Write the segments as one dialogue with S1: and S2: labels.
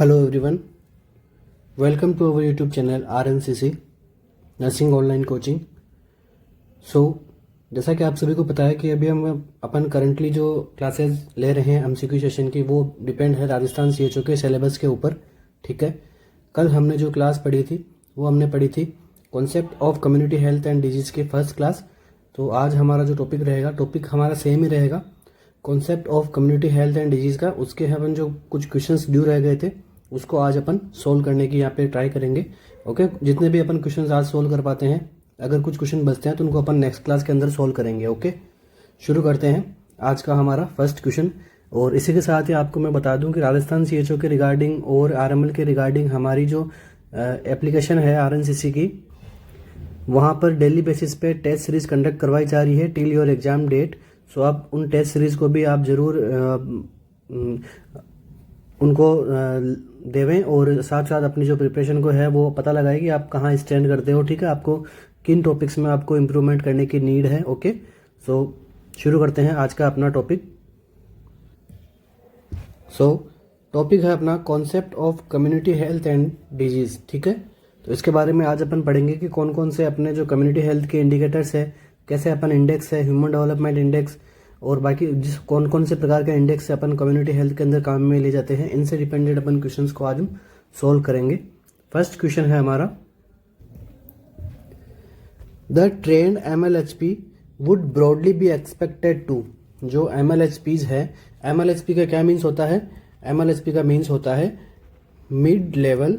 S1: Hello everyone, welcome to our YouTube channel RNCC nursing online coaching. So जैसा कि आप सभी को पता है कि अभी हम अपन करंटली जो क्लासेस ले रहे हैं MCQ सेशन की, वो डिपेंड है राजस्थान CHO के सिलेबस के ऊपर। ठीक है, कल हमने जो क्लास पढ़ी थी वो हमने पढ़ी थी concept of community health and disease की फर्स्ट क्लास। तो आज हमारा जो टॉपिक हमारा सेम ही रहेगा, concept of community health and disease का। उसके अपन जो कुछ क्वेश्चंस ड्यू रह गए थे उसको आज अपन सोल्व करने की यहाँ पे ट्राई करेंगे। ओके, जितने भी अपन क्वेश्चंस आज सोल्व कर पाते हैं, अगर कुछ क्वेश्चन बचते हैं तो उनको अपन नेक्स्ट क्लास के अंदर सोल्व करेंगे। ओके, शुरू करते हैं आज का हमारा फर्स्ट क्वेश्चन। और इसी के साथ ही आपको मैं बता दूं कि राजस्थान CHO के रिगार्डिंग और RML के रिगार्डिंग हमारी जो एप्लीकेशन है RNCC की, वहाँ पर डेली बेसिस पे टेस्ट सीरीज कंडक्ट करवाई जा रही है टिल योर एग्जाम डेट। सो आप उन टेस्ट सीरीज को भी आप ज़रूर उनको देवें और साथ साथ अपनी जो प्रिपरेशन को है वो पता लगाए कि आप कहाँ स्टैंड करते हो। ठीक है, आपको किन टॉपिक्स में आपको इम्प्रूवमेंट करने की नीड है। ओके, सो शुरू करते हैं आज का अपना टॉपिक। सो टॉपिक है अपना concept of community health and disease. ठीक है, तो इसके बारे में आज अपन पढ़ेंगे कि कौन कौन से अपने जो कम्युनिटी हेल्थ के इंडिकेटर्स है, कैसे अपन इंडेक्स है, ह्यूमन डेवलपमेंट इंडेक्स और बाकी जिस कौन कौन से प्रकार के इंडेक्स से अपन कम्युनिटी हेल्थ के अंदर काम में ले जाते हैं, इनसे डिपेंडेंट अपन क्वेश्चंस को आज हम सोल्व करेंगे। फर्स्ट क्वेश्चन है हमारा, the trained MLHP would broadly be expected to. जो MLHPs है, MLHP का क्या मीन्स होता है? MLHP का मीन्स होता है मिड लेवल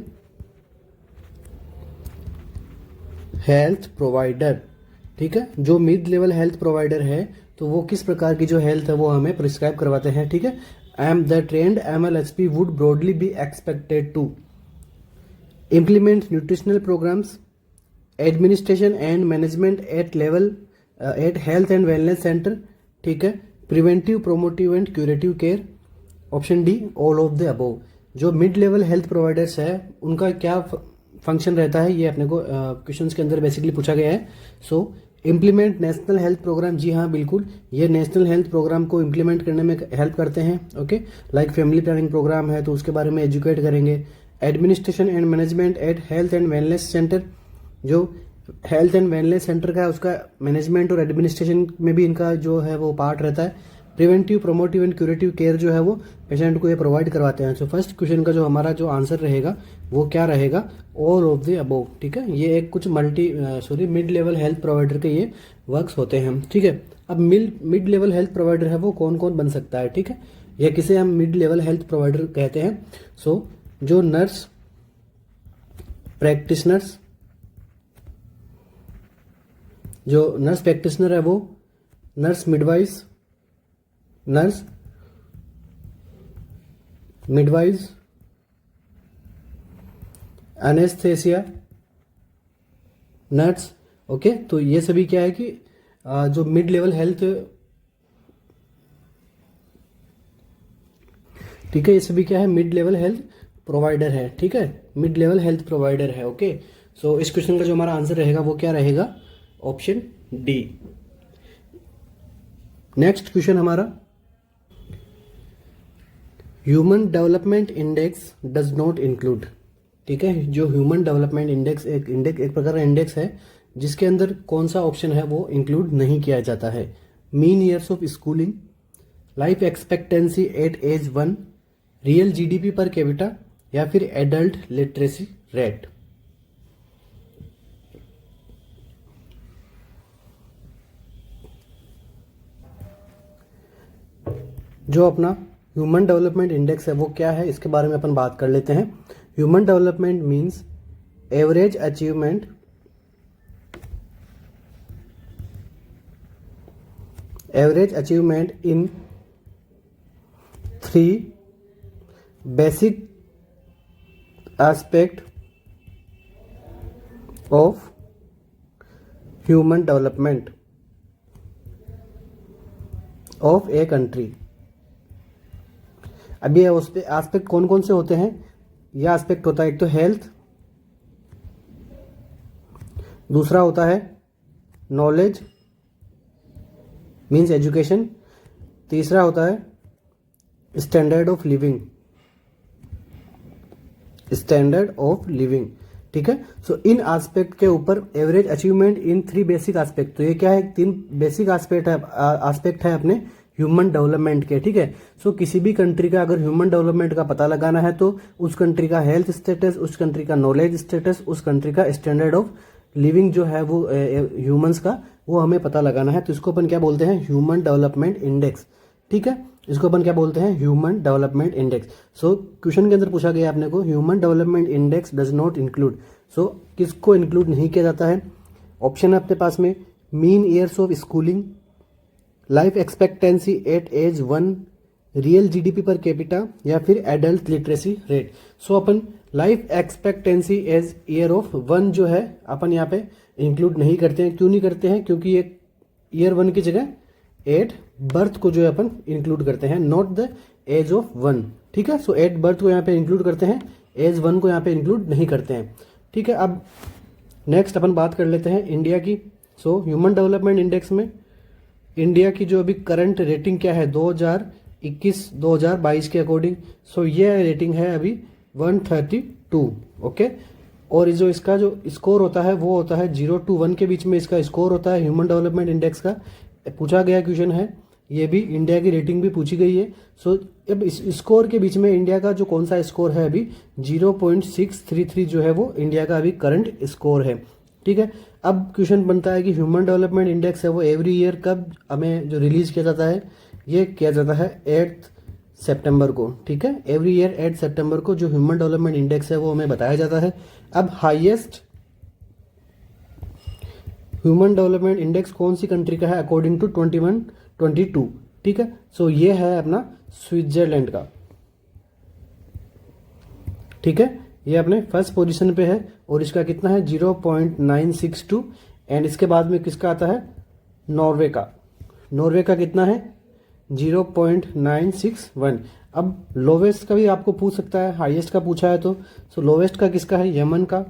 S1: हेल्थ प्रोवाइडर। ठीक है, जो मिड लेवल हेल्थ प्रोवाइडर है तो वो किस प्रकार की जो हेल्थ है वो हमें प्रिस्क्राइब करवाते हैं। ठीक है, the trained MLHP would broadly be expected to implement nutritional programs, administration and management at level at health and wellness center. ठीक है, preventive, promotive and curative care. Option D, all of the above. जो mid level health providers है उनका क्या function रहता है, ये अपने को क्वेश्चंस के अंदर बेसिकली पूछा गया है। So implement national health programme, जी हाँ बिल्कुल, ये नेशनल हेल्थ प्रोग्राम को इम्प्लीमेंट करने में हेल्प करते हैं। Okay, like family planning programme है तो उसके बारे में एजुकेट करेंगे। Administration and management at health and wellness centre, जो हेल्थ एंड वेलनेस सेंटर का है उसका मैनेजमेंट और एडमिनिस्ट्रेशन में भी इनका जो है वो पार्ट रहता है। Preventive, promotive and curative care जो है वो पेशेंट को ये प्रोवाइड करवाते हैं। सो फर्स्ट क्वेश्चन का जो हमारा जो आंसर रहेगा वो क्या रहेगा? All of the above. ठीक है, ये एक कुछ मिड लेवल हेल्थ प्रोवाइडर के ये वर्क्स होते हैं। ठीक है, अब मिड लेवल हेल्थ प्रोवाइडर है वो कौन कौन बन सकता है? ठीक है, या किसे हम मिड लेवल हेल्थ प्रोवाइडर कहते हैं? सो जो नर्स प्रैक्टिशनर्स, जो नर्स प्रैक्टिशनर है वो नर्स मिडवाइज, एनेस्थेसिया नर्स। ओके, तो ये सभी क्या है कि जो मिड लेवल हेल्थ, ठीक है, ये सभी क्या है? मिड लेवल हेल्थ प्रोवाइडर है। ठीक है, मिड लेवल हेल्थ प्रोवाइडर है। ओके, सो इस क्वेश्चन का जो हमारा आंसर रहेगा वो क्या रहेगा? Option D. नेक्स्ट क्वेश्चन हमारा, human development index does not include. ठीक है, जो ह्यूमन डेवलपमेंट इंडेक्स एक प्रकार का इंडेक्स है जिसके अंदर कौन सा ऑप्शन है वो इंक्लूड नहीं किया जाता है? Mean years of schooling, life expectancy at age 1, real GDP per capita या फिर एडल्ट लिटरेसी रेट। जो अपना ह्यूमन डेवलपमेंट इंडेक्स है वो क्या है, इसके बारे में अपन बात कर लेते हैं। Human development means average achievement in 3 basic aspect of human development of a country. अब ये उस पे एस्पेक्ट कौन कौन से होते हैं? यह एस्पेक्ट होता है, एक तो हेल्थ, दूसरा होता है नॉलेज मीन्स एजुकेशन, तीसरा होता है standard of living standard of living, ठीक है। सो इन एस्पेक्ट के ऊपर average achievement in 3 basic aspect, तो ये क्या है, 3 बेसिक एस्पेक्ट है अपने ह्यूमन डेवलपमेंट के, ठीक है। सो किसी भी कंट्री का अगर ह्यूमन डेवलपमेंट का पता लगाना है तो उस कंट्री का हेल्थ स्टेटस, उस कंट्री का नॉलेज स्टेटस, उस कंट्री का स्टैंडर्ड ऑफ लिविंग जो है वो ह्यूमंस का, वो हमें पता लगाना है। तो इसको अपन क्या बोलते हैं, ह्यूमन डेवलपमेंट इंडेक्स, ठीक है। इसको अपन क्या बोलते हैं, human development index. So question के अंदर पूछा गया अपने को, human development index does not include, so किसको इंक्लूड नहीं किया जाता है। ऑप्शन है अपने पास में, mean years of schooling, life expectancy at age 1, real GDP per capita, या फिर एडल्ट लिटरेसी रेट। सो अपन life expectancy age year of 1 जो है अपन यहाँ पे इंक्लूड नहीं करते हैं। क्यों नहीं करते हैं, क्योंकि ये ईयर 1 की जगह एट बर्थ को जो है अपन इंक्लूड करते हैं, नॉट द एज ऑफ 1, ठीक है। सो एट बर्थ को यहाँ पे इंक्लूड करते हैं, एज 1 को यहाँ पे इंक्लूड नहीं करते हैं, ठीक है। अब नेक्स्ट अपन बात कर लेते हैं इंडिया की। सो ह्यूमन डेवलपमेंट इंडेक्स में इंडिया की जो अभी करंट रेटिंग क्या है 2021-2022 के अकॉर्डिंग, सो ये रेटिंग है अभी 132, ओके। और जो इसका जो स्कोर होता है वो होता है 0 to 1 के बीच में इसका स्कोर होता है ह्यूमन डेवलपमेंट इंडेक्स का। पूछा गया क्वेश्चन है, ये भी इंडिया की रेटिंग भी पूछी गई है। सो अब इस स्कोर के बीच में इंडिया का जो कौन सा स्कोर है अभी 0.633 जो है वो इंडिया का अभी करंट स्कोर है, ठीक है। अब क्वेश्चन बनता है कि ह्यूमन डेवलपमेंट इंडेक्स है वो एवरी ईयर कब हमें जो रिलीज किया जाता है, ये किया जाता है 8 सितंबर को, ठीक है। एवरी ईयर 8 सितंबर को जो ह्यूमन डेवलपमेंट इंडेक्स है वो हमें बताया जाता है। अब हाईएस्ट ह्यूमन डेवलपमेंट इंडेक्स कौन सी कंट्री का है अकॉर्डिंग टू 21-22, ठीक है। सो ये है अपना स्विट्जरलैंड का, ठीक है। ये अपने फर्स्ट पोजीशन पे है और इसका कितना है 0.962, एंड इसके बाद में किसका आता है, नॉर्वे का। नॉर्वे का कितना है 0.961। अब लोवेस्ट का भी आपको पूछ सकता है, हाईएस्ट का पूछा है तो। सो लोवेस्ट का किसका है, यमन का।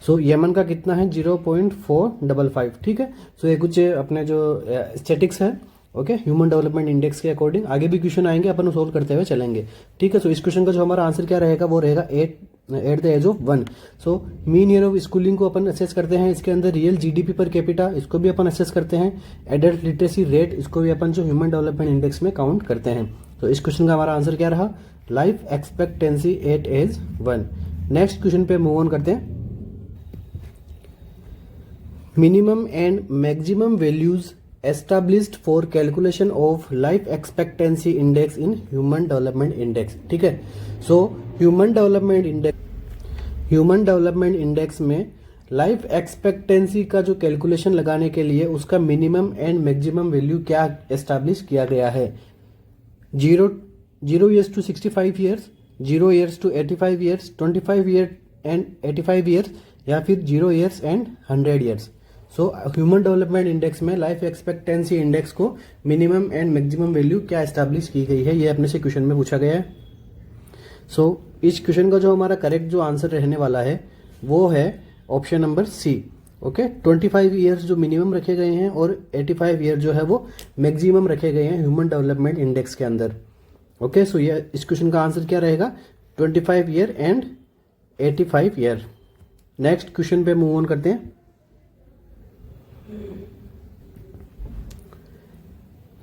S1: सो यमन का कितना है 0.455, ठीक है। सो ये कुछ अपने जो स्टैटिक्स है, ओके, ह्यूमन डेवलपमेंट इंडेक्स के अकॉर्डिंग। आगे भी क्वेश्चन आएंगे, अपन सोल्व करते हुए चलेंगे, ठीक है। सो इस क्वेश्चन का जो हमारा आंसर क्या रहेगा वो रहेगा 8 the age of 1। So mean year of schooling को अपन असेस करते हैं, इसके अंदर रियल जीडीपी पर कैपिटा इसको भी अपन असेस करते हैं, एडल्ट लिटरेसी रेट इसको भी अपन जो ह्यूमन डेवलपमेंट इंडेक्स में काउंट करते हैं। तो इस क्वेश्चन का हमारा आंसर क्या रहा, life expectancy at age 1। Next question पे मूव ऑन करते हैं। Minimum and maximum values established for calculation of life expectancy index in human development index, ठीक है। सो ह्यूमन डेवलपमेंट इंडेक्स में लाइफ एक्सपेक्टेंसी का जो कैलकुलेशन लगाने के लिए उसका मिनिमम एंड मैक्सिमम वैल्यू क्या एस्टैब्लिश किया गया है, 0 years to 65 years, 0 years to 85 years, 25 years and 85 years, या फिर 0 years and 100 years। So human development index में लाइफ एक्सपेक्टेंसी इंडेक्स को मिनिमम एंड मैक्सिमम वैल्यू क्या एस्टैब्लिश की गई है, ये अपने से क्वेश्चन में पूछा गया है। सो इस क्वेश्चन का जो हमारा करेक्ट जो आंसर रहने वाला है वो है option number C, okay. 25 years जो मिनिमम रखे गए हैं और 85 ईयर जो है वो मैक्सिमम रखे गए हैं ह्यूमन डेवलपमेंट इंडेक्स के अंदर, ओके। सो ये इस क्वेश्चन का आंसर क्या रहेगा, 25 year and 85 year. Next question पे मूव ऑन करते हैं।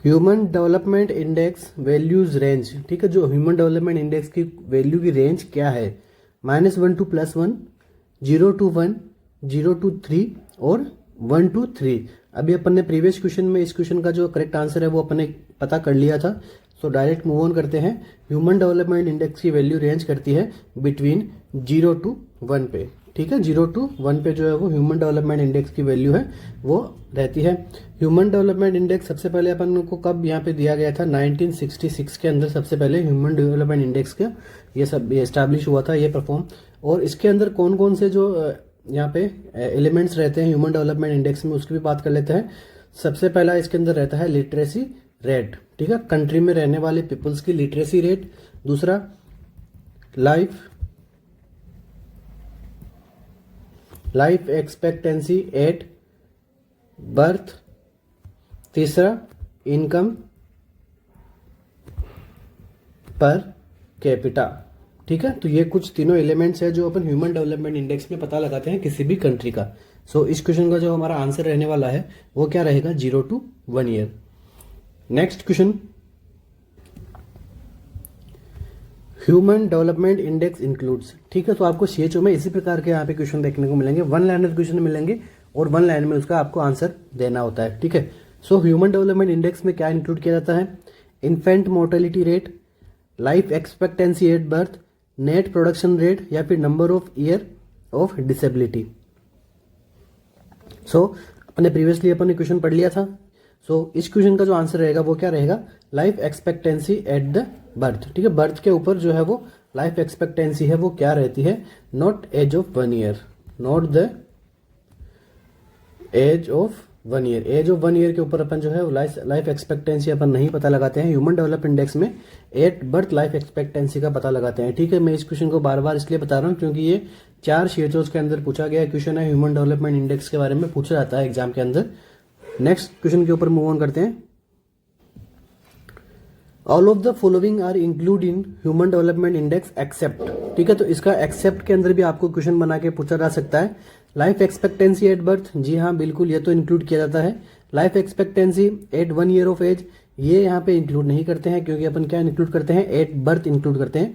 S1: Human development index values range, ठीक है। जो ह्यूमन डेवलपमेंट इंडेक्स की वैल्यू की रेंज क्या है, -1 to +1, 0 to 1, 0 to 3 और 1 to 3। अभी अपन ने प्रीवियस क्वेश्चन में इस क्वेश्चन का जो करेक्ट आंसर है वो अपन ने पता कर लिया था। सो डायरेक्ट मूव ऑन करते हैं। ह्यूमन डेवलपमेंट इंडेक्स की वैल्यू रेंज करती है बिटवीन 0 to 1 पे, ठीक है। 0 to 1 पे जो है वो ह्यूमन डेवलपमेंट इंडेक्स की वैल्यू है वो रहती है। ह्यूमन डेवलपमेंट इंडेक्स सबसे पहले अपन को कब यहाँ पे दिया गया था, 1966 के अंदर सबसे पहले ह्यूमन डेवलपमेंट इंडेक्स का ये सब एस्टैब्लिश हुआ था, ये परफॉर्म। और इसके अंदर कौन कौन से जो यहाँ पे एलिमेंट्स रहते हैं ह्यूमन डेवलपमेंट इंडेक्स में, उसकी भी बात कर लेते हैं। सबसे पहला इसके अंदर रहता है लिटरेसी रेट, ठीक है, कंट्री में रहने वाले पीपल्स की लिटरेसी रेट। दूसरा लाइफ एक्सपेक्टेंसी एट बर्थ। तीसरा इनकम पर कैपिटा, ठीक है। तो ये कुछ तीनों एलिमेंट्स है जो अपन ह्यूमन डेवलपमेंट इंडेक्स में पता लगाते हैं किसी भी कंट्री का। सो इस क्वेश्चन का जो हमारा आंसर रहने वाला है वो क्या रहेगा, 0 to 1 year. Next question, human development index includes. ठीक है, तो आपको CHO में इसी प्रकार के यहाँ पे क्वेश्चन देखने को मिलेंगे, 1 लाइनर क्वेश्चन मिलेंगे और 1 लाइन में उसका आपको आंसर देना होता है। ठीक है, सो ह्यूमन डेवलपमेंट इंडेक्स में क्या इंक्लूड किया जाता है, infant mortality rate, life expectancy at birth, net production rate या फिर number of year of disability. So अपने प्रीवियसली अपन ने क्वेश्चन पढ़ लिया था। सो इस क्वेश्चन का जो आंसर रहेगा वो क्या रहेगा, life expectancy at the birth. ठीक है, बर्थ के ऊपर जो है वो लाइफ एक्सपेक्टेंसी है वो क्या रहती है, not age of 1 year, not the age of 1 year. Age of 1 year के ऊपर अपन जो है लाइफ एक्सपेक्टेंसी अपन नहीं पता लगाते हैं। ह्यूमन डेवलपमेंट इंडेक्स में एट बर्थ लाइफ एक्सपेक्टेंसी का पता लगाते हैं। ठीक है, मैं इस क्वेश्चन को बार बार इसलिए बता रहा हूँ क्योंकि ये 4 CHOs के अंदर पूछा गया क्वेश्चन है, ह्यूमन डेवलपमेंट इंडेक्स के बारे में पूछा जाता है एग्जाम के अंदर। नेक्स्ट क्वेश्चन के ऊपर मूव ऑन करते हैं। All of the following are include in human development index except. ठीक है, तो इसका एक्सेप्ट के अंदर भी आपको क्वेश्चन बना के पूछा जा सकता है। लाइफ एक्सपेक्टेंसी एट बर्थ, जी हाँ बिल्कुल ये तो इंक्लूड किया जाता है। Life expectancy at 1 year of age, ये यहाँ पे इंक्लूड नहीं करते हैं क्योंकि अपन क्या इंक्लूड करते हैं, एट बर्थ इंक्लूड करते हैं।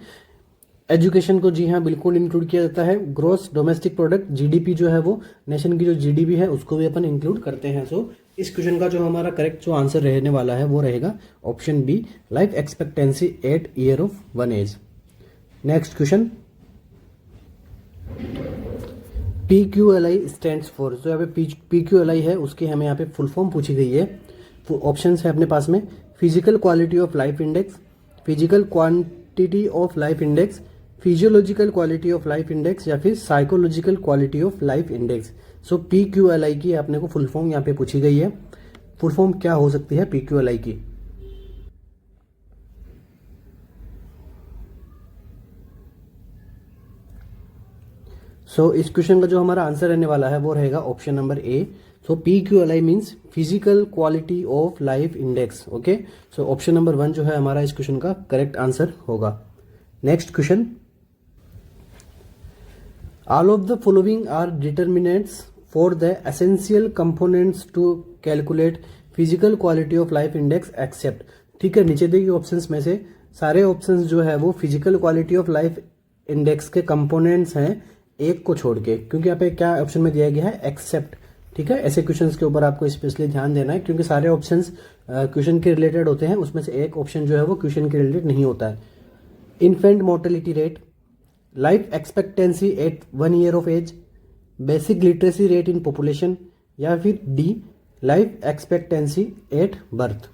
S1: एजुकेशन को जी हाँ बिल्कुल इंक्लूड किया जाता है। ग्रॉस डोमेस्टिक प्रोडक्ट GDP जो है वो नेशन की जो GDP है उसको भी अपन इंक्लूड करते हैं। सो इस क्वेश्चन का जो हमारा करेक्ट जो आंसर रहने वाला है वो रहेगा option B, life expectancy at year of 1 age. Next question, PQLI stands for. जो यहाँ पे PQLI है उसकी हमें यहाँ पे फुल फॉर्म पूछी गई है। ऑप्शन है अपने पास में, physical quality of life index, physical quantity of life index, physiological quality of life index या फिर psychological quality of life index. So PQLI की अपने को फुल फॉर्म यहाँ पे पूछी गई है। फुल फॉर्म क्या हो सकती है PQLI की? सो इस क्वेश्चन का जो हमारा आंसर रहने वाला है वो रहेगा option number A. So PQLI means physical quality of life index. Okay, so option number 1 जो है हमारा इस क्वेश्चन का करेक्ट आंसर होगा। Next question, all of the following are determinants for the essential components to calculate physical quality of life index except. ठीक है, नीचे दिए गए ऑप्शंस में से सारे ऑप्शंस जो है वो physical quality of life index के कंपोनेंट्स हैं, एक को छोड़ के, क्योंकि यहाँ पे क्या ऑप्शन में दिया गया है, एक्सेप्ट। ठीक है, ऐसे क्वेश्चंस के ऊपर आपको स्पेशली ध्यान देना है क्योंकि सारे ऑप्शंस क्वेश्चन के रिलेटेड होते हैं, उसमें से एक ऑप्शन जो है वो क्वेश्चन के रिलेटेड नहीं होता है। Infant mortality rate, life expectancy at 1 year of age, basic literacy rate in population या फिर D, life expectancy at birth.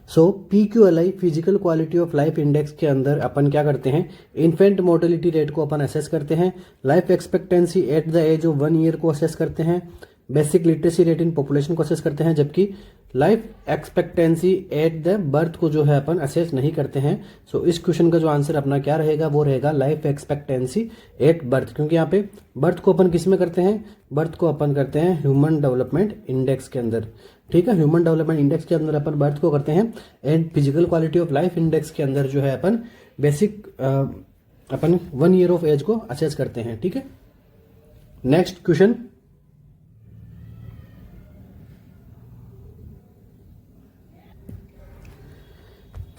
S1: So PQLI physical quality of life index के अंदर अपन क्या करते हैं, इन्फेंट मोर्टेलिटी रेट को अपन असेस करते हैं, life expectancy at the age of 1 year को असेस करते हैं, basic literacy rate in population को असेस करते हैं, जबकि life expectancy at the birth को जो है अपन असेस नहीं करते हैं। सो इस क्वेश्चन का जो आंसर अपना क्या रहेगा वो रहेगा लाइफ एक्सपेक्टेंसी एट बर्थ, क्योंकि यहाँ पे बर्थ को अपन किस में करते हैं, बर्थ को अपन करते हैं ह्यूमन डेवलपमेंट इंडेक्स के अंदर। ठीक है, ह्यूमन डेवलपमेंट इंडेक्स के अंदर अपन बर्थ को करते हैं and physical quality of life index के अंदर जो है अपन बेसिक अपन 1 ईयर ऑफ एज को असेस करते हैं। ठीक है, next question,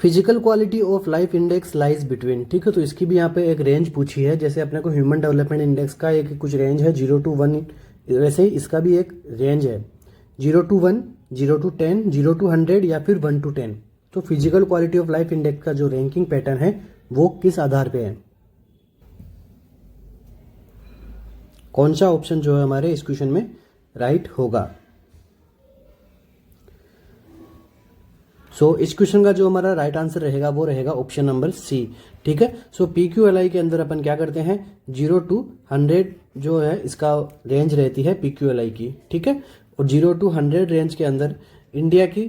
S1: physical quality of life index lies between. ठीक है, तो इसकी भी यहाँ पे एक रेंज पूछी है, जैसे अपने को ह्यूमन डेवलपमेंट इंडेक्स का एक कुछ रेंज है 0 to 1, वैसे ही इसका भी एक रेंज है 0 to 1, 0 to 10, 0 to 100 या फिर 1 to 10। तो physical quality of life index का जो रैंकिंग पैटर्न है वो किस आधार पे है, कौन सा ऑप्शन जो है हमारे इस क्वेश्चन में राइट होगा? सो इस क्वेश्चन का जो हमारा राइट आंसर रहेगा वो रहेगा ऑप्शन नंबर सी। ठीक है, सो PQLI के अंदर अपन क्या करते हैं, 0 to 100 जो है इसका रेंज रहती है PQLI की। ठीक है, और 0 to 100 रेंज के अंदर इंडिया की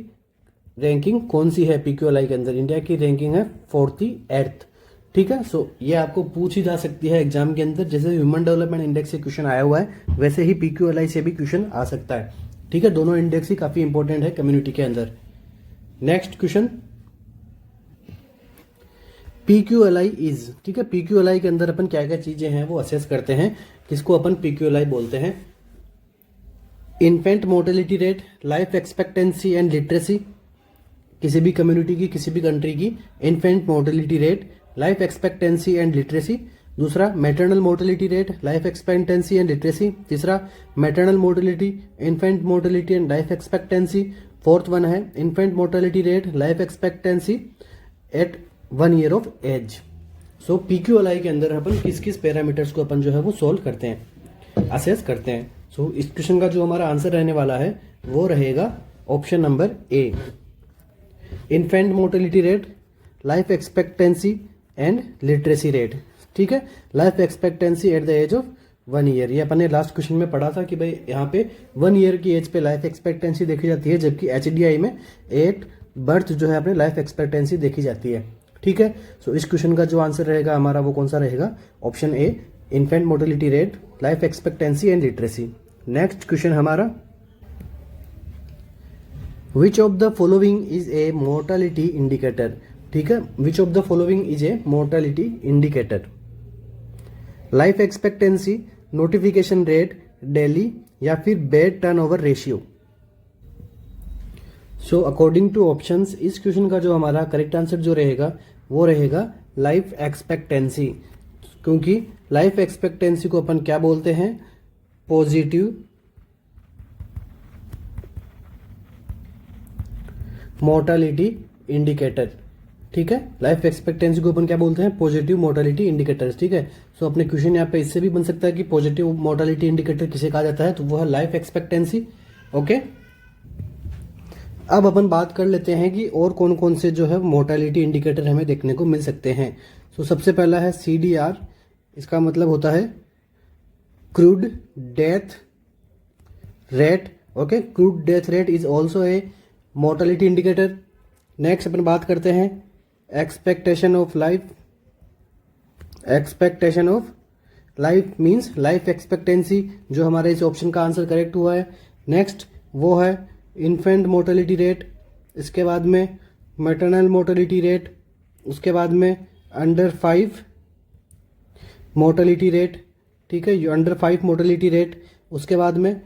S1: रैंकिंग कौन सी है PQLI के अंदर, इंडिया की रैंकिंग है 48th। ठीक है, सो ये आपको पूछी जा सकती है एग्जाम के अंदर, जैसे ह्यूमन डेवलपमेंट इंडेक्स से क्वेश्चन आया हुआ है वैसे ही PQLI से भी क्वेश्चन आ सकता है। ठीक है, दोनों इंडेक्स ही काफी इंपॉर्टेंट है कम्युनिटी के अंदर। नेक्स्ट क्वेश्चन, PQLI इज, ठीक है, PQLI के अंदर अपन क्या क्या चीजें हैं वो असेस करते हैं, किसको अपन PQLI बोलते हैं। Infant mortality rate, life expectancy and literacy, किसी भी कम्युनिटी की, किसी भी कंट्री की infant mortality rate, life expectancy and literacy. दूसरा maternal mortality rate, life expectancy and literacy. तीसरा maternal mortality, infant mortality and life expectancy. Fourth one है infant mortality rate, life expectancy at 1 year of age. So PQLI के अंदर अपन किस किस parameters को अपन जो है वो सोल्व करते हैं, असेस करते हैं। सो इस क्वेश्चन का जो हमारा आंसर रहने वाला है वो रहेगा option number A, infant mortality rate, life expectancy and literacy rate. ठीक है, life expectancy at the age of 1 year, ये अपन ने लास्ट क्वेश्चन में पढ़ा था कि भाई यहाँ पे 1 year की एज पे लाइफ एक्सपेक्टेंसी देखी जाती है, जबकि HDI में 8 बर्थ जो है अपने लाइफ एक्सपेक्टेंसी देखी जाती है। ठीक है, सो इस क्वेश्चन का जो आंसर रहेगा हमारा वो कौन सा रहेगा, option A, infant mortality rate, life expectancy and literacy. Next question हमारा, which of the following is a mortality indicator. ठीक है, which of the following is a mortality indicator, life expectancy, notification rate, DALY या फिर bed turnover ratio. So according to options इस question का जो हमारा correct answer जो रहेगा वो रहेगा लाइफ एक्सपेक्टेंसी, क्योंकि लाइफ एक्सपेक्टेंसी को अपन क्या बोलते हैं, पॉजिटिव मोर्टेलिटी इंडिकेटर। ठीक है, लाइफ एक्सपेक्टेंसी को अपन क्या बोलते हैं, पॉजिटिव मोर्टेलिटी इंडिकेटर। ठीक है, सो अपने क्वेश्चन यहाँ पे इससे भी बन सकता है कि पॉजिटिव मोर्टेलिटी इंडिकेटर किसे कहा जाता है, तो वो है लाइफ एक्सपेक्टेंसी। ओके, अब अपन बात कर लेते हैं कि और कौन कौन से जो है मोर्टेलिटी इंडिकेटर हमें देखने को मिल सकते हैं। सो सबसे पहला है CDR, इसका मतलब होता है crude death rate. Okay, crude death rate is also a mortality indicator. Next अपन बात करते हैं expectation of life, expectation of life means life expectancy, जो हमारे इस ऑप्शन का आंसर करेक्ट हुआ है। नेक्स्ट वो है इन्फेंट मोर्टेलिटी रेट, इसके बाद में मैटरनल मोर्टेलिटी रेट, उसके बाद में अंडर 5 मोर्टेलिटी रेट। ठीक है, अंडर 5 मोर्टेलिटी रेट, उसके बाद में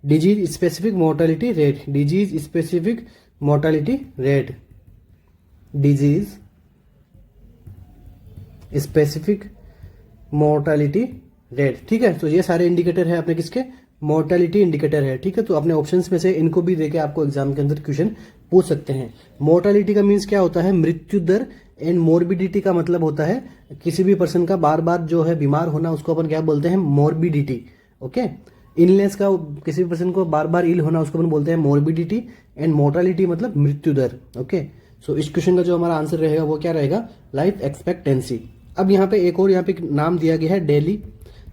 S1: disease specific mortality rate, disease specific mortality rate, disease specific mortality rate. ठीक है, तो ये सारे इंडिकेटर है अपने किसके, मोर्टेलिटी इंडिकेटर है। ठीक है, तो अपने ऑप्शंस में से इनको भी देके आपको एग्जाम के अंदर क्वेश्चन पूछ सकते हैं। मोर्टेलिटी का मीन्स क्या होता है, मृत्यु दर, एंड मोर्बिडिटी का मतलब होता है किसी भी पर्सन का बार बार जो है बीमार होना, उसको अपन क्या बोलते हैं, मोर्बिडिटी। ओके, इलनेस का, किसी भी पर्सन को बार बार इल होना, उसको अपन बोलते हैं मोर्बिडिटी, एंड मोर्टेलिटी मतलब मृत्यु दर। ओके, सो इस क्वेश्चन का जो हमारा आंसर रहेगा वो क्या रहेगा, लाइफ एक्सपेक्टेंसी। अब यहाँ पे एक और यहाँ पे नाम दिया गया है डेली।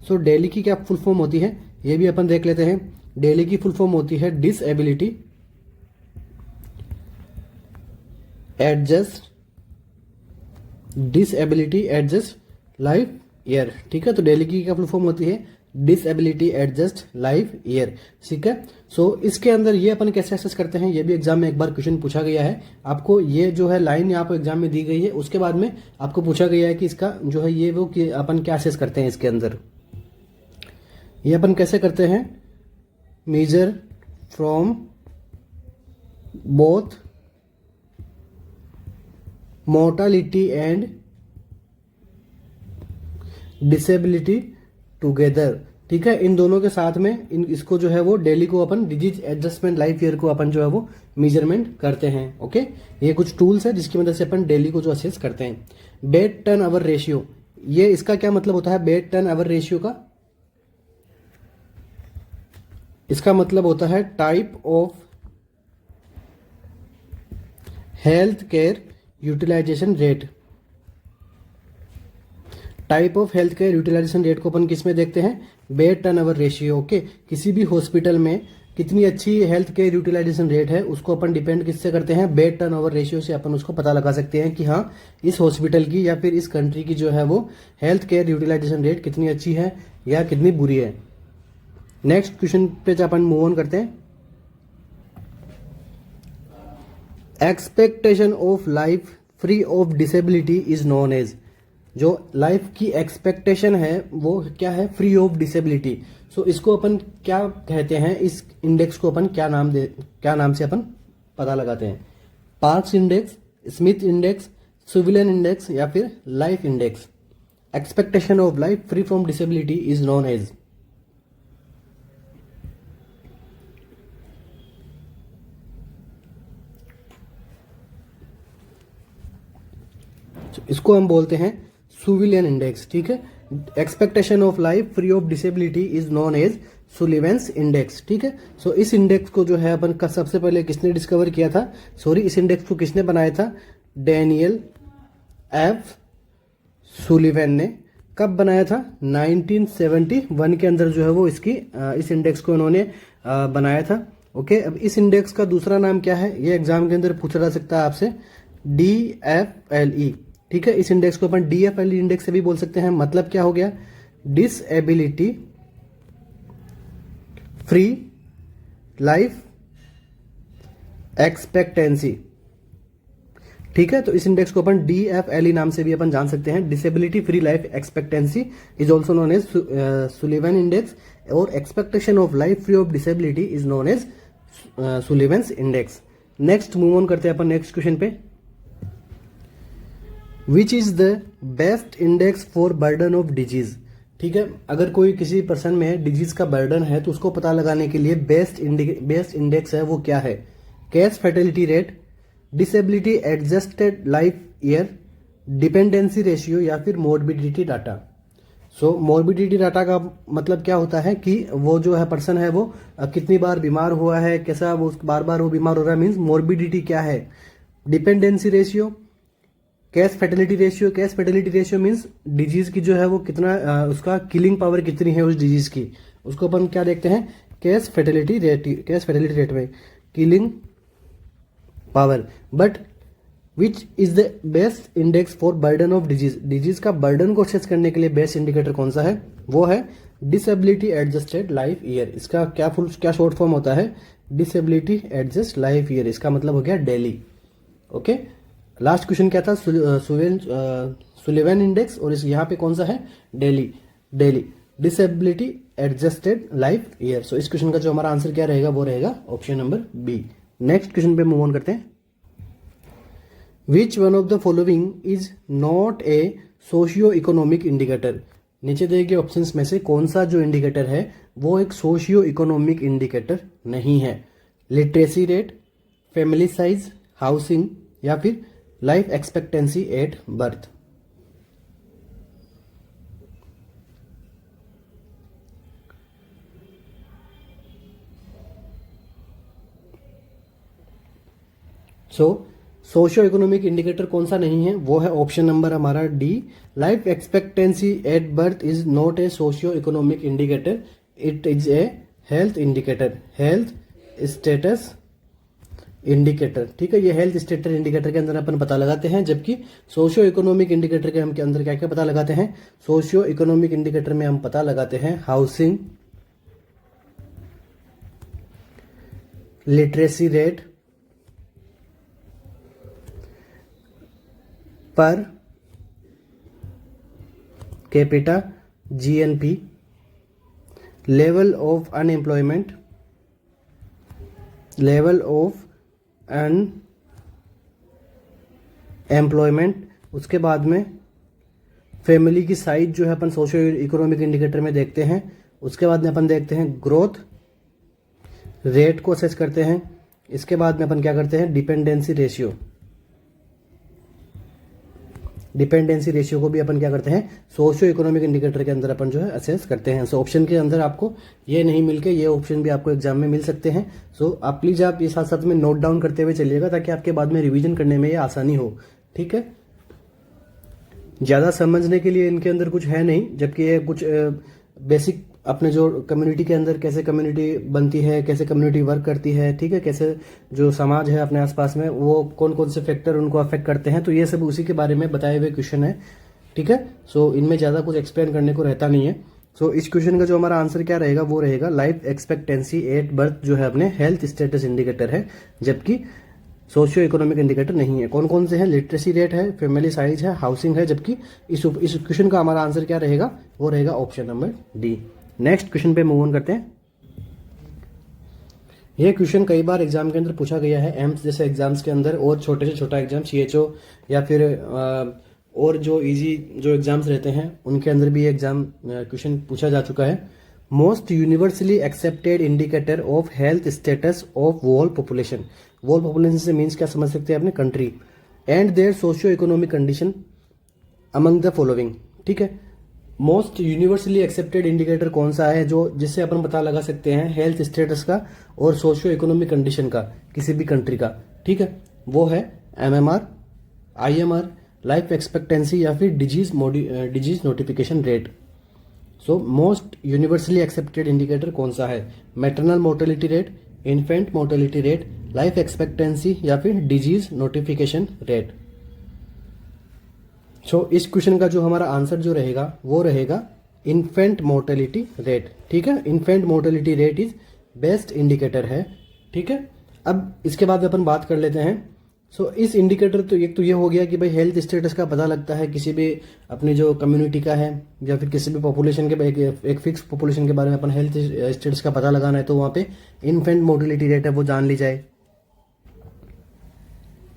S1: सो डेली की क्या फुल फॉर्म होती है, ये भी अपन देख लेते हैं। डेली की फुल फॉर्म होती है disability adjust, disability adjust life year. ठीक है, तो डेली की क्या फुल फॉर्म होती है, डिसएबिलिटी एडजस्ट लाइफ ईयर। ठीक है, सो इसके अंदर ये अपन कैसे एक्सेस करते हैं, ये भी एग्जाम में एक बार क्वेश्चन पूछा गया है आपको। ये जो है लाइन यहाँ पर एग्जाम में दी गई है, उसके बाद में आपको पूछा गया है कि इसका जो है ये वो कि अपन क्या एक्सेस करते हैं इसके अंदर। ये अपन कैसे करते हैं, measure from both mortality and disability together. ठीक है, इन दोनों के साथ में इसको जो है वो डेली को अपन डिजीज एडजस्टमेंट लाइफ ईयर को अपन जो है वो मेजरमेंट करते हैं। ओके, ये कुछ टूल्स है जिसकी मदद से अपन डेली को जो असेस करते हैं। बेड टर्न ओवर रेशियो, ये इसका क्या मतलब होता है, बेड टर्न ओवर रेशियो का, इसका मतलब होता है type of health care utilisation rate. Type of health care utilisation rate को अपन किस में देखते हैं, बेड टर्नओवर रेशियो। ओके, किसी भी हॉस्पिटल में कितनी अच्छी हेल्थ केयर यूटिलाइजेशन रेट है उसको अपन डिपेंड किससे करते हैं, बेड टर्नओवर रेशियो से अपन उसको पता लगा सकते हैं कि हाँ इस हॉस्पिटल की या फिर इस कंट्री की जो है वो हेल्थ केयर यूटिलाइजेशन रेट कितनी अच्छी है या कितनी बुरी है। नेक्स्ट क्वेश्चन पे अपन मूव ऑन करते हैं। Expectation of life free of disability is known as, जो लाइफ की एक्सपेक्टेशन है वो क्या है, फ्री ऑफ डिसेबिलिटी। सो इसको अपन क्या कहते हैं, इस इंडेक्स को अपन क्या नाम से अपन पता लगाते हैं, Park's index, Smith index, Sullivan index या फिर life index. Expectation of life free from disability is known as. इसको हम बोलते हैं सुविलियन इंडेक्स, ठीक है। Expectation of life free of disability is known as Sullivan's index, ठीक है। सो इस इंडेक्स को जो है अपन का सबसे पहले किसने डिस्कवर किया था, सॉरी इस इंडेक्स को किसने बनाया था, डैनियल एफ सुलिवेन ने। कब बनाया था, 1971 के अंदर जो है वो इस इंडेक्स को उन्होंने बनाया था। ओके, अब इस इंडेक्स का दूसरा नाम क्या है, ये एग्जाम के अंदर पूछा जा सकता है आपसे, DFLE, ठीक है। इस इंडेक्स को अपन DFLE इंडेक्स से भी बोल सकते हैं। मतलब क्या हो गया, डिसएबिलिटी फ्री लाइफ एक्सपेक्टेंसी, ठीक है। तो इस इंडेक्स को अपन DFLE नाम से भी अपन जान सकते हैं। Disability free life expectancy is also known as Sullivan index, और expectation of life free of disability is known as Sullivan's index. Next move on करते हैं अपन नेक्स्ट क्वेश्चन पे। Which is the best index for burden of disease, ठीक है। अगर कोई किसी पर्सन में डिजीज का बर्डन है तो उसको पता लगाने के लिए बेस्ट इंडेक्स है वो क्या है, case fertility rate, disability adjusted life year, dependency ratio या फिर मोर्बिडिटी डाटा। सो मोर्बिडिटी डाटा का मतलब क्या होता है कि वो जो है पर्सन है वो कितनी बार बीमार हुआ है, कैसा वो बार बार वो बीमार हो रहा है, मीन्स मोर्बिडिटी क्या है। Dependency ratio, case fertility ratio, case fertility ratio means disease की जो है वो कितना उसका किलिंग पावर कितनी है उस डिजीज की, उसको अपन क्या देखते हैं, केस फर्टिलिटी रेट में killing power. But which is the best index for burden of disease, disease का बर्डन को असेस करने के लिए बेस्ट इंडिकेटर कौन सा है, वो है डिसेबिलिटी एडजस्टेड लाइफ ईयर। इसका क्या शॉर्ट फॉर्म होता है, डिसेबिलिटी एडजस्ट लाइफ ईयर। इसका मतलब हो गया डेली। ओके, लास्ट क्वेश्चन क्या था, सुलिवेन इंडेक्स, और इस यहाँ पे कौन सा है, DALY disability adjusted life year. So इस क्वेश्चन का जो हमारा आंसर क्या रहेगा, वो रहेगा option number B. Next question पे मूव ऑन करते हैं। Which one of the following is not a socio economic indicator, नीचे दिए गए ऑप्शंस में से कौन सा जो इंडिकेटर है वो एक सोशियो इकोनॉमिक इंडिकेटर नहीं है। Literacy rate, family size, housing या फिर life expectancy at birth. Socio economic indicator कौन सा नहीं है, वो है ऑप्शन नंबर हमारा D, life expectancy at birth is not a socio economic indicator, it is a health indicator, health status indicator, ठीक है। ये हेल्थ स्टेटस इंडिकेटर के अंदर अपन पता लगाते हैं, जबकि सोशियो इकोनॉमिक इंडिकेटर के हम के अंदर क्या क्या पता लगाते हैं, सोशियो इकोनॉमिक इंडिकेटर में हम पता लगाते हैं housing, literacy rate, per capita GNP, level of unemployment, level of employment, उसके बाद में फैमिली की साइज जो है अपन सोशियो इकोनॉमिक इंडिकेटर में देखते हैं, उसके बाद में अपन देखते हैं ग्रोथ रेट को असेस करते हैं, इसके बाद में अपन क्या करते हैं, डिपेंडेंसी रेशियो, डिपेंडेंसी रेशियो को भी अपन क्या करते हैं, सोशियो इकोनॉमिक इंडिकेटर के अंदर अपन जो है असेस करते हैं। सो ऑप्शन के अंदर आपको ये नहीं मिलके ये ऑप्शन भी आपको एग्जाम में मिल सकते हैं। सो आप प्लीज आप ये साथ साथ में नोट डाउन करते हुए चलिएगा ताकि आपके बाद में रिवीजन करने में ये आसानी हो, ठीक है। ज़्यादा समझने के लिए इनके अंदर कुछ है नहीं, जबकि ये कुछ बेसिक अपने जो कम्युनिटी के अंदर कैसे कम्युनिटी बनती है, कैसे कम्युनिटी वर्क करती है, ठीक है, कैसे जो समाज है अपने आसपास में वो कौन कौन से फैक्टर उनको अफेक्ट करते हैं, तो ये सब उसी के बारे में बताए हुए क्वेश्चन है, ठीक है। सो इनमें ज़्यादा कुछ एक्सप्लेन करने को रहता नहीं है। सो इस क्वेश्चन का जो हमारा आंसर क्या रहेगा, वो रहेगा लाइफ एक्सपेक्टेंसी एट बर्थ जो है अपने हेल्थ स्टेटस इंडिकेटर है, जबकि सोशियो इकोनॉमिक इंडिकेटर नहीं है। कौन कौन से हैं? लिटरेसी रेट है, फैमिली साइज है, हाउसिंग है, जबकि इस क्वेश्चन का हमारा आंसर क्या रहेगा? वो रहेगा option number D. Next question पे मूव ऑन करते हैं। यह क्वेश्चन कई बार एग्जाम के अंदर पूछा गया है, एम्स जैसे एग्जाम्स के अंदर और छोटे से छोटा एग्जाम CHO या फिर और जो इजी जो एग्जाम्स रहते हैं उनके अंदर भी ये एग्जाम क्वेश्चन पूछा जा चुका है। Most universally accepted indicator of health status of whole population. Whole population से मीन्स क्या समझ सकते हैं अपने? Country and their socio economic condition among the following. ठीक है, मोस्ट यूनिवर्सली एक्सेप्टेड इंडिकेटर कौन सा है जो जिससे अपन पता लगा सकते हैं हेल्थ स्टेटस का और सोशियो इकोनॉमिक कंडीशन का किसी भी कंट्री का? ठीक है, वो है MMR, IMR, लाइफ एक्सपेक्टेंसी या फिर disease notification rate. So most universally accepted indicator कौन सा है? Maternal mortality rate, infant mortality rate, life expectancy या फिर डिजीज नोटिफिकेशन रेट। सो इस क्वेश्चन का जो हमारा आंसर जो रहेगा वो रहेगा इन्फेंट मोर्टेलिटी रेट। ठीक है, infant mortality rate is best indicator है। ठीक है, अब इसके बाद अपन बात कर लेते हैं। सो इस इंडिकेटर तो एक तो ये हो गया कि भाई हेल्थ स्टेटस का पता लगता है किसी भी अपनी जो कम्युनिटी का है या फिर किसी भी पॉपुलेशन के एक फिक्स पॉपुलेशन के बारे में अपन हेल्थ स्टेटस का पता लगाना है तो वहाँ पे इन्फेंट मोर्टेलिटी रेट है वो जान ली जाए।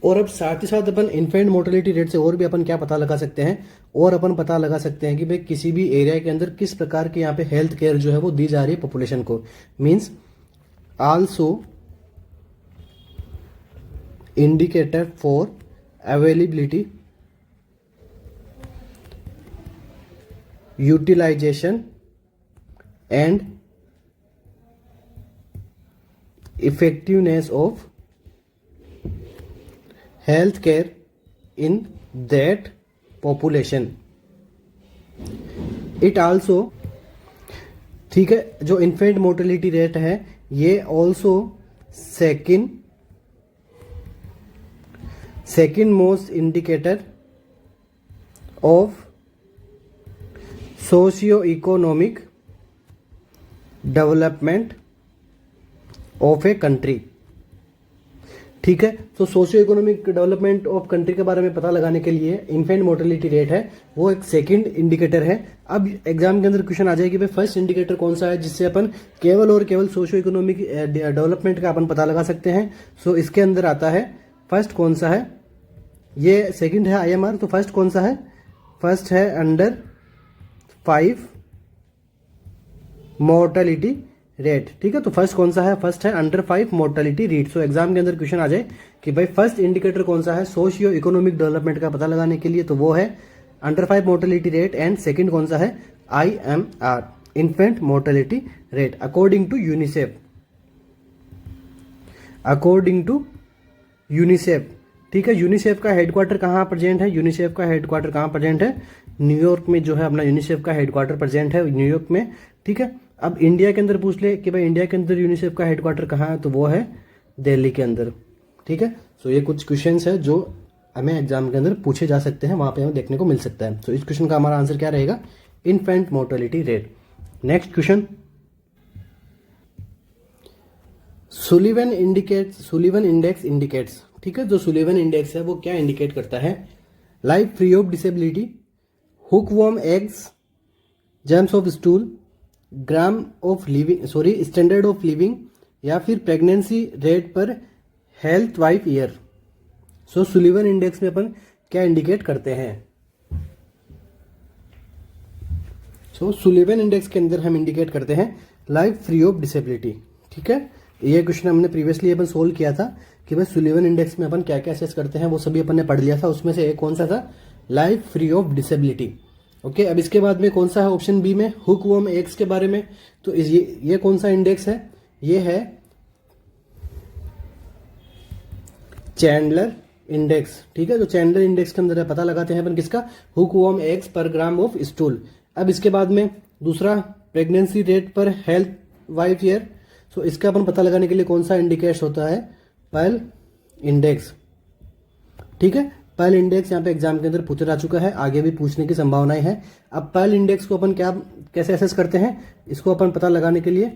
S1: और अब साथ ही साथ अपन इन्फेंट मोर्टेलिटी रेट से और भी अपन क्या पता लगा सकते हैं? और अपन पता लगा सकते हैं कि भाई किसी भी एरिया के अंदर किस प्रकार के यहाँ पे हेल्थ केयर जो है वो दी जा रही है पॉपुलेशन को। Means also indicator for availability, utilisation and effectiveness of health care in that population. It also, ठीक है, जो इन्फेंट मोर्टेलिटी रेट है ये also second most indicator of socio economic development of a country. ठीक है, तो socio economic development of country के बारे में पता लगाने के लिए इन्फेंट मोर्टेलिटी रेट है वो एक सेकंड इंडिकेटर है। अब एग्जाम के अंदर क्वेश्चन आ जाएगी भाई फर्स्ट इंडिकेटर कौन सा है जिससे अपन केवल और केवल सोशियो इकोनॉमिक डेवलपमेंट का अपन पता लगा सकते हैं। सो इसके अंदर आता है फर्स्ट कौन सा है? ये सेकंड है IMR। तो फर्स्ट कौन सा है? फर्स्ट है अंडर 5 मोर्टेलिटी रेट। ठीक है, तो फर्स्ट कौन सा है? फर्स्ट है under 5 mortality rate. So exam के अंदर क्वेश्चन आ जाए कि भाई फर्स्ट इंडिकेटर कौन सा है सोशियो इकोनॉमिक डेवलपमेंट का पता लगाने के लिए, तो वो है under 5 mortality rate. And second कौन सा है? IMR, infant mortality rate, according to UNICEF. According to UNICEF. ठीक है, यूनिसेफ का हेडक्वार्टर कहाँ प्रेजेंट है? यूनिसेफ का हेडक्वार्टर कहाँ प्रेजेंट है? न्यूयॉर्क में जो है अपना यूनिसेफ का हेडक्वार्टर प्रेजेंट है, न्यूयॉर्क में। ठीक है, अब इंडिया के अंदर पूछ ले कि भाई इंडिया के अंदर यूनिसेफ का हेडक्वार्टर कहाँ है, तो वो है दिल्ली के अंदर। ठीक है, सो ये कुछ क्वेश्चंस है जो हमें एग्जाम के अंदर पूछे जा सकते हैं, वहां पे हमें देखने को मिल सकता है। तो इस क्वेश्चन का हमारा आंसर क्या रहेगा? Infant mortality rate. Next question, Sullivan index indicates. ठीक है, जो सुलिवन इंडेक्स है वो क्या इंडिकेट करता है? Life free of disability, hookworm eggs, germs of stool, gram of living standard of living या फिर pregnancy rate per health wife year. So Sullivan index में अपन क्या इंडिकेट करते हैं? सो सुलिवन इंडेक्स के अंदर हम इंडिकेट करते हैं लाइफ फ्री ऑफ डिसेबिलिटी। ठीक है, ये क्वेश्चन हमने प्रीवियसली अपन सोल्व किया था कि भाई सुलिवन इंडेक्स में अपन क्या क्या असेस करते हैं, वो सभी अपन ने पढ़ लिया था। उसमें से एक कौन सा था? Life free of disability. Okay, अब इसके बाद में कौन सा है ऑप्शन बी में? हुकवॉर्म एग्स के बारे में। तो ये कौन सा इंडेक्स है? ये है चैंडलर इंडेक्स। ठीक है, तो चैंडलर इंडेक्स के अंदर पता लगाते हैं अपन किसका? हुकवॉर्म एग्स पर ग्राम ऑफ स्टूल। अब इसके बाद में दूसरा pregnancy rate per health wife year. सो इसका अपन पता लगाने के लिए कौन सा इंडिकेट होता है? Pearl index. ठीक है, पर्ल इंडेक्स यहाँ पे एग्जाम के अंदर पूछा जा चुका है, आगे भी पूछने की संभावनाएं हैं। अब पर्ल इंडेक्स को अपन कैसे असेस करते हैं? इसको अपन पता लगाने के लिए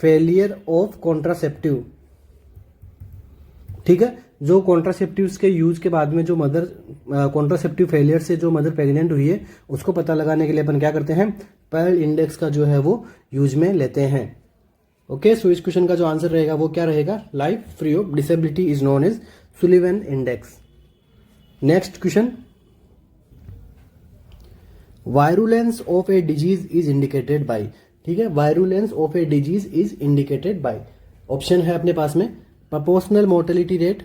S1: फेलियर ऑफ कॉन्ट्रासेप्टिव। ठीक है, जो कॉन्ट्रासेप्टिव्स के यूज के बाद में जो मदर कॉन्ट्रासेप्टिव फेलियर से जो मदर प्रेग्नेंट हुई है उसको पता लगाने के लिए अपन क्या करते हैं, पर्ल इंडेक्स का जो है वो यूज में लेते हैं। ओके, सो इस क्वेश्चन का जो आंसर रहेगा वो क्या रहेगा, life free of disability is known as Sullivan index. Next question, virulence of a disease is indicated by. ठीक है, virulence of a disease is indicated by, option है अपने पास में proportional mortality rate,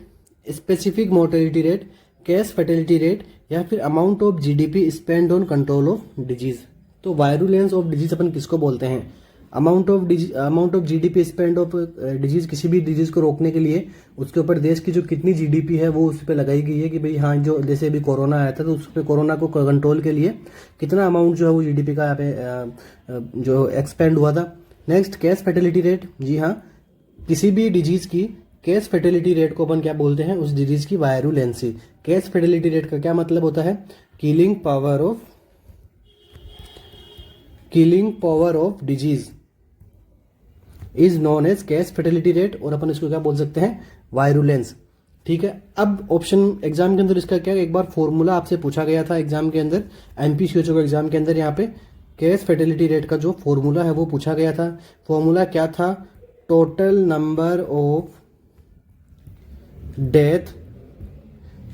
S1: specific mortality rate, case fertility rate, या फिर amount of GDP spend on control of disease. तो virulence of disease अपन किसको बोलते हैं, amount of GDP spend of disease, किसी भी डिजीज को रोकने के लिए उसके ऊपर देश की जो कितनी जीडीपी है वो उस पर लगाई गई है कि भाई हाँ, जो जैसे अभी कोरोना आया था तो उस पर कोरोना को कंट्रोल के लिए कितना अमाउंट जो है वो जीडीपी का यहाँ पे जो एक्सपेंड हुआ था। नेक्स्ट, केस फर्टिलिटी रेट, जी हाँ, किसी भी डिजीज की केस फर्टिलिटी रेट को अपन क्या बोलते हैं, उस डिजीज की वायरुलेंसी। केस फर्टिलिटी रेट का क्या मतलब होता है, killing power of disease is known as case fertility rate, और अपन इसको क्या बोल सकते हैं, वायरुलेंस। ठीक है, अब ऑप्शन एग्जाम के अंदर इसका क्या, एक बार फॉर्मूला आपसे पूछा गया था एग्जाम के अंदर, एमपीसीएचओ के एग्जाम के अंदर, यहाँ पे केस फर्टिलिटी रेट का जो फॉर्मूला है वो पूछा गया था। फॉर्मूला क्या था, total number of death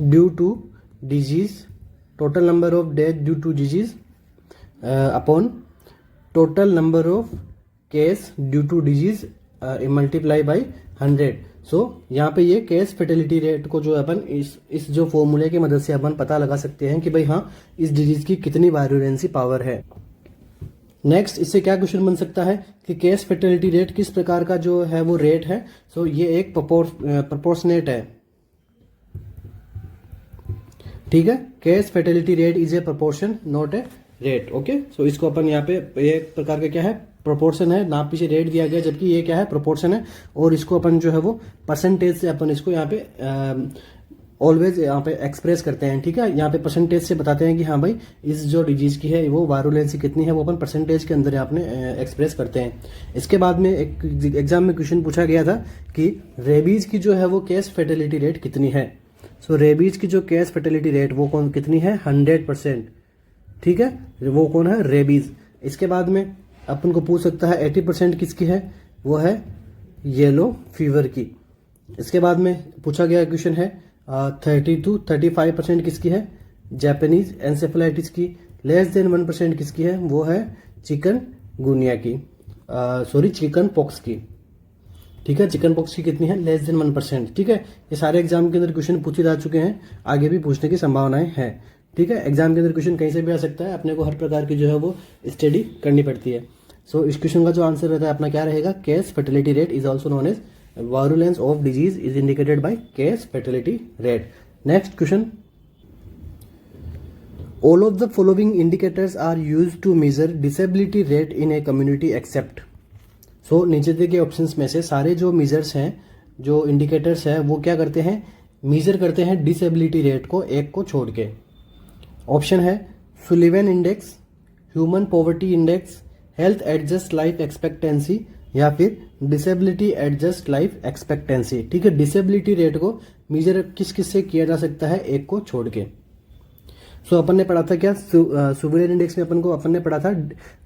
S1: due to disease, total number of death due to disease upon total number of case due to disease multiply by 100। So यहाँ पे ये केस फर्टिलिटी रेट को जो अपन इस जो फॉर्मूले की मदद से अपन पता लगा सकते हैं कि भाई हाँ, इस डिजीज की कितनी वायरुलेंसी पावर है। नेक्स्ट, इससे क्या क्वेश्चन बन सकता है कि केस फर्टिलिटी रेट किस प्रकार का जो है वो रेट है। सो ये एक प्रोपोर्शनेट है। ठीक है, case fertility rate is a proportion not a rate. Okay, so इसको अपन यहाँ पे एक प्रकार का क्या है, प्रोपोर्शन है, ना पीछे रेट दिया गया, जबकि ये क्या है, प्रोपोर्शन है, और इसको अपन जो है वो परसेंटेज से अपन इसको यहाँ पे ऑलवेज यहाँ पे एक्सप्रेस करते हैं। ठीक है, यहाँ पे परसेंटेज से बताते हैं कि हाँ भाई, इस जो डिजीज की है वो वायरुलेंसी कितनी है, वो अपन परसेंटेज के अंदर अपने एक्सप्रेस करते हैं। इसके बाद में एक एग्जाम में क्वेश्चन पूछा गया था कि रेबीज की जो है वो केस फर्टिलिटी रेट कितनी है। सो रेबीज की जो केस फर्टिलिटी रेट वो कौन कितनी है, 100%। ठीक है, वो कौन है, रेबीज। इसके बाद में अपन को पूछ सकता है 80% किसकी है, वो है येलो फीवर की। इसके बाद में पूछा गया क्वेश्चन है 35% किसकी है, जापानीज एंसेफेलाइटिस की। लेस देन 1% किसकी है, वो है चिकन गुनिया की, चिकन पॉक्स की। ठीक है, चिकन पॉक्स की कितनी है, लेस देन 1%। ठीक है, ये सारे एग्जाम के अंदर क्वेश्चन पूछे जा चुके हैं, आगे भी पूछने की संभावनाएं हैं। ठीक है, एग्जाम के अंदर क्वेश्चन कहीं से भी आ सकता है, अपने को हर प्रकार की जो है वो स्टडी करनी पड़ती है। सो इस क्वेश्चन का जो आंसर रहता है अपना क्या रहेगा, case fertility rate is also known as virulence of disease is indicated by case fertility rate. Next question, all of the following indicators are used to measure disability rate in a community except. So नीचे दिए गए options में से सारे जो measures हैं, जो indicators हैं, वो क्या करते हैं, मेजर करते हैं डिसेबिलिटी रेट को, एक को छोड़ के। ऑप्शन है Sullivan index, human poverty index, health adjust life expectancy, या फिर डिसेबिलिटी एडजस्ट लाइफ एक्सपेक्टेंसी। ठीक है, डिसेबिलिटी रेट को मेजर किस किस से किया जा सकता है, एक को छोड़ के। सो अपन ने पढ़ा था क्या, सुलिवन इंडेक्स में अपन ने पढ़ा था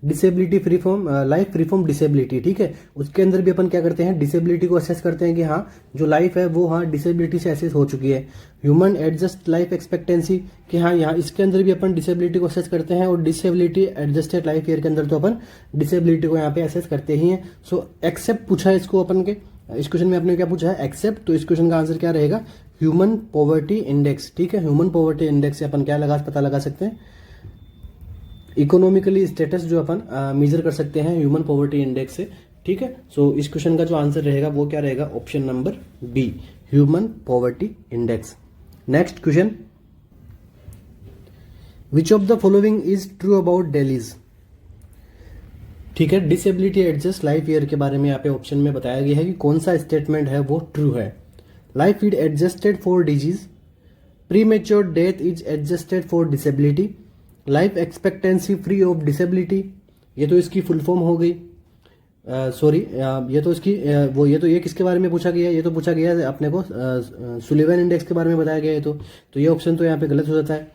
S1: disability free from life free from disability. ठीक है, उसके अंदर भी अपन क्या करते हैं, डिसेबिलिटी को असेस करते हैं कि हाँ, जो लाइफ है वो हाँ डिसेबिलिटी से असेस हो चुकी है। ह्यूमन एडजस्ट लाइफ एक्सपेक्टेंसी कि हाँ, यहाँ इसके अंदर भी अपन डिसेबिलिटी को असेस करते हैं, और डिसेबिलिटी एडजस्टेड लाइफ ईयर के अंदर तो अपन डिसेबिलिटी को यहाँ पे असेस करते ही हैं। सो एक्सेप्ट पूछा है इसको अपन के, इस क्वेश्चन में आपने क्या पूछा है, एक्सेप्ट। तो इस क्वेश्चन का आंसर क्या रहेगा, ह्यूमन पॉवर्टी इंडेक्स। ठीक है, ह्यूमन पॉवर्टी इंडेक्स से अपन क्या पता लगा सकते हैं, इकोनॉमिकली स्टेटस जो अपन मेजर कर सकते हैं ह्यूमन पॉवर्टी इंडेक्स से। ठीक है, सो इस क्वेश्चन का जो आंसर रहेगा वो क्या रहेगा, option number B, human poverty index. Next question, which of the following is true about DALYs. ठीक है, डिसेबिलिटी एडजस्ट लाइफ ईयर के बारे में यहाँ पे ऑप्शन में बताया गया है कि कौन सा स्टेटमेंट है वो ट्रू है। Life is adjusted for disease, pre mature death is adjusted for disability, life expectancy free of disability, ये तो इसकी फुल फॉर्म हो गई। सॉरी, ये तो इसकी वो ये किसके बारे में पूछा गया है, ये तो पूछा गया है अपने को सुलिवन इंडेक्स के बारे में बताया गया है। तो ये ऑप्शन तो यहाँ पे गलत हो जाता है।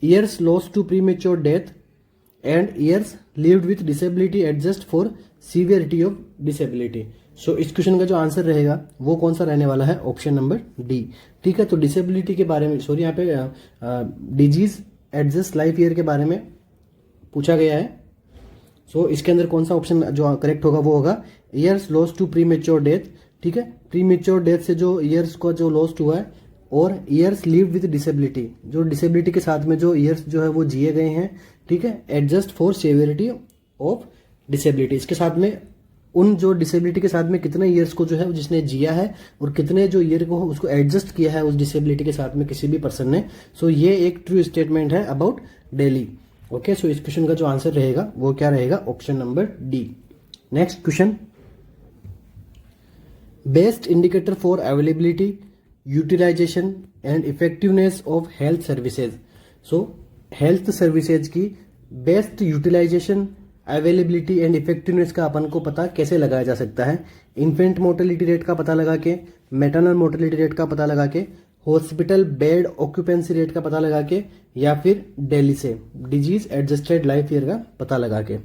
S1: Years lost to premature death and years lived with disability adjust for severity of disability. So इस क्वेश्चन का जो आंसर रहेगा वो कौन सा रहने वाला है, ऑप्शन नंबर डी। ठीक है, तो डिसेबिलिटी के बारे में, सॉरी यहाँ पे डिजीज एडजस्ट लाइफ ईयर के बारे में पूछा गया है। सो इसके अंदर कौन सा ऑप्शन जो करेक्ट होगा वो होगा years lost to premature death. ठीक है, प्री मेच्योर डेथ से जो ईयर्स को जो लॉस्ट हुआ है, और ईयर्स लिव विद डिसेबिलिटी, जो डिसेबिलिटी के साथ में जो ईयर्स जो है वो जिए गए हैं। ठीक है, adjust for severity of disability, इसके साथ में उन जो डिसेबिलिटी के साथ में कितने ईयर्स को जो है जिसने जिया है और कितने जो ईयर को उसको एडजस्ट किया है उस डिसेबिलिटी के साथ में किसी भी पर्सन ने। सो ये एक ट्रू स्टेटमेंट है अबाउट डेली। ओके, सो इस क्वेश्चन का जो आंसर रहेगा वो क्या रहेगा, option number D. Next question, best indicator for availability, utilisation and effectiveness of health services. So health services की best utilisation, availability and effectiveness का अपन को पता कैसे लगाया जा सकता है, इन्फेंट मोर्टेलिटी रेट का पता लगा के, मैटरनल मोर्टेलिटी रेट का पता लगा के, हॉस्पिटल बेड ऑक्यूपेंसी रेट का पता लगा के, या फिर डेली से डिजीज एडजस्टेड लाइफ ईयर का पता लगा के।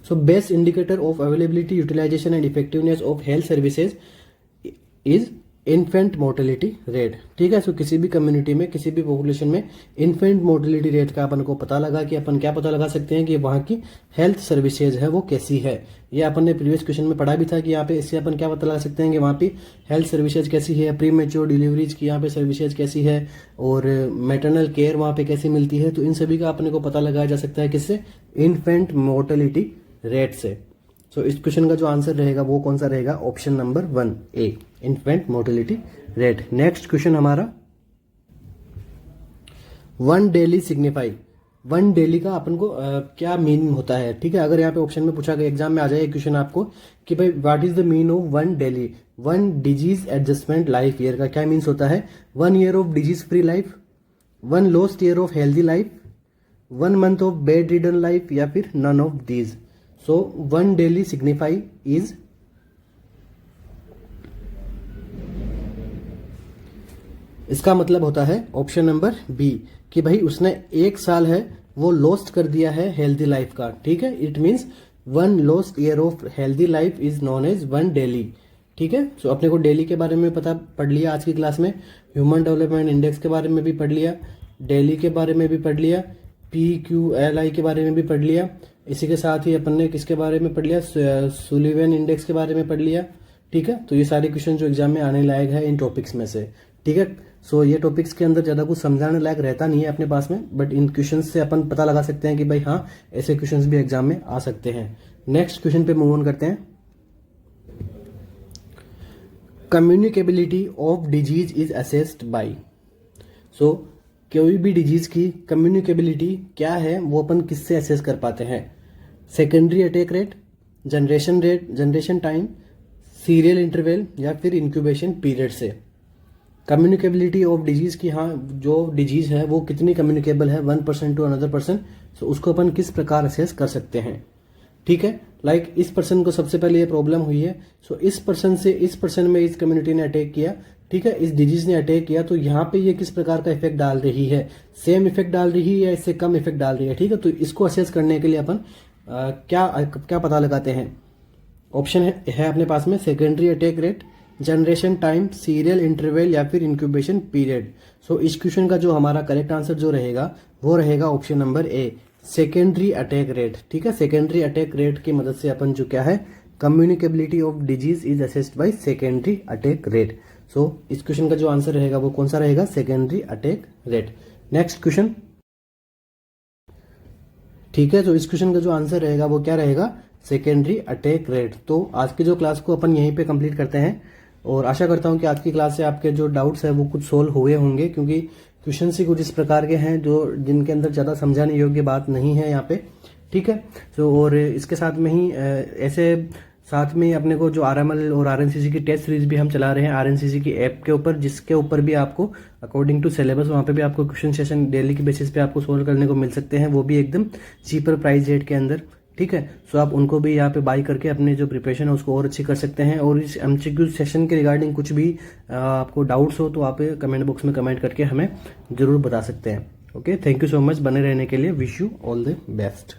S1: So best indicator of availability, utilisation and effectiveness of health services is infant mortality rate. ठीक है, सो किसी भी कम्युनिटी में, किसी भी पॉपुलेशन में इन्फेंट मोर्टेलिटी रेट का अपन को पता लगा कि अपन क्या पता लगा सकते हैं कि वहाँ की हेल्थ सर्विसेज है वो कैसी है। ये अपन ने प्रीवियस क्वेश्चन में पढ़ा भी था कि यहाँ पे इससे अपन क्या पता लगा सकते हैं कि वहाँ पे हेल्थ सर्विसेज कैसी है, प्री मेच्योर डिलीवरीज की यहाँ पे सर्विसेज कैसी है, और मैटरनल केयर वहाँ पे कैसी मिलती है। तो इन सभी का अपने को पता लगाया जा सकता है किससे, इन्फेंट मोर्टेलिटी रेट से। सो इस क्वेश्चन का जो आंसर रहेगा वो कौन सा रहेगा, option number 1 A, infant mortality rate. Next question हमारा, one DALY signify, one DALY का अपन को क्या मीनिंग होता है। ठीक है, अगर यहाँ पे ऑप्शन में पूछा गया, एग्जाम में आ जाए क्वेश्चन आपको कि भाई what is the mean of one DALY, one disease adjustment life year का क्या मीन्स होता है, 1 year of disease free life, 1 lost year of healthy life, 1 month of bedridden life, या फिर none of these. So one DALY signify is, इसका मतलब होता है ऑप्शन नंबर बी कि भाई उसने 1 साल है वो लॉस्ट कर दिया है हेल्दी लाइफ का। ठीक है, it means 1 lost year of healthy life is known as 1 DALY. ठीक है, सो अपने को डेली के बारे में पता पढ़ लिया आज की क्लास में, ह्यूमन डेवलपमेंट इंडेक्स के बारे में भी पढ़ लिया, डेली के बारे में भी पढ़ लिया, PQLI के बारे में भी पढ़ लिया, इसी के साथ ही अपन ने किसके बारे में पढ़ लिया, सुलिवन इंडेक्स के बारे में पढ़ लिया। ठीक है, तो ये सारे क्वेश्चन जो एग्जाम में आने लायक है इन टॉपिक्स में से। ठीक है, सो ये टॉपिक्स के अंदर ज़्यादा कुछ समझाने लायक रहता नहीं है अपने पास में, बट इन क्वेश्चंस से अपन पता लगा सकते हैं कि भाई हाँ ऐसे क्वेश्चंस भी एग्जाम में आ सकते हैं। नेक्स्ट क्वेश्चन पे मूव ऑन करते हैं। Communicability of disease is assessed by. So कोई भी डिजीज की कम्युनिकेबिलिटी क्या है वो अपन किससे असेस कर पाते हैं, secondary attack rate, generation time, serial interval, या फिर इंक्यूबेशन पीरियड से। कम्युनिकेबिलिटी ऑफ डिजीज की, हाँ जो डिजीज है वो कितनी कम्युनिकेबल है one person to another person, so उसको अपन किस प्रकार असेस कर सकते हैं। ठीक है, लाइक इस पर्सन को सबसे पहले ये प्रॉब्लम हुई है, सो इस पर्सन से इस पर्सन में इस कम्युनिटी ने अटैक किया, ठीक है, इस डिजीज ने अटैक किया, तो यहाँ पे ये किस प्रकार का इफेक्ट डाल रही है, सेम इफेक्ट डाल रही है या इससे कम इफेक्ट डाल रही है। ठीक है, तो इसको असेस करने के लिए अपन क्या पता लगाते हैं, ऑप्शन है अपने पास में secondary attack rate, generation time, serial interval, या फिर इंक्यूबेशन पीरियड। सो इस क्वेश्चन का जो हमारा करेक्ट आंसर जो रहेगा वो रहेगा ऑप्शन नंबर ए, सेकेंडरी अटैक रेट। ठीक है, सेकेंडरी अटैक रेट की मदद से अपन जो क्या है, communicability of disease is assessed by secondary attack rate. So इस क्वेश्चन का जो आंसर रहेगा वो कौन सा रहेगा, secondary attack rate. Next question, ठीक है, तो इस क्वेश्चन का जो आंसर रहेगा वो क्या रहेगा, सेकेंडरी अटैक रेट। तो आज की जो क्लास को अपन यहीं पे कंप्लीट करते हैं, और आशा करता हूं कि आज की क्लास से आपके जो डाउट्स है वो कुछ सोल्व हुए होंगे, क्योंकि क्वेश्चन ही कुछ इस प्रकार के हैं जो जिनके अंदर ज़्यादा समझाने योग्य बात नहीं है यहाँ पे। ठीक है, तो और इसके साथ में ही ऐसे साथ में अपने को जो RML और RNCC की टेस्ट सीरीज भी हम चला रहे हैं RNCC की ऐप के ऊपर, जिसके ऊपर भी आपको अकॉर्डिंग टू सिलेबस वहाँ पे भी आपको क्वेश्चन सेशन डेली के बेसिस पे आपको सोल्व करने को मिल सकते हैं, वो भी एकदम चीपर प्राइस रेट के अंदर। ठीक है। सो आप उनको भी यहाँ पे बाई करके अपने जो प्रिपरेशन है उसको और अच्छी कर सकते हैं। और इस एमसीक्यू सेशन के रिगार्डिंग कुछ भी आपको डाउट्स हो तो आप कमेंट बॉक्स में कमेंट करके हमें ज़रूर बता सकते हैं। Okay, thank you so much बने रहने के लिए। Wish you all the best.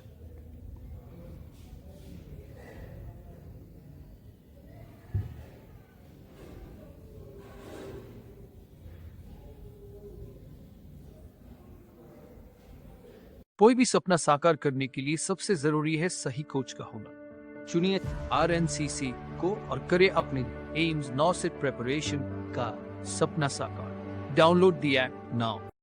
S2: कोई भी सपना साकार करने के लिए सबसे जरूरी है सही कोच का होना। चुनिए RNCC को और करें अपने एम्स 9 से प्रिपरेशन का सपना साकार। Download the app now.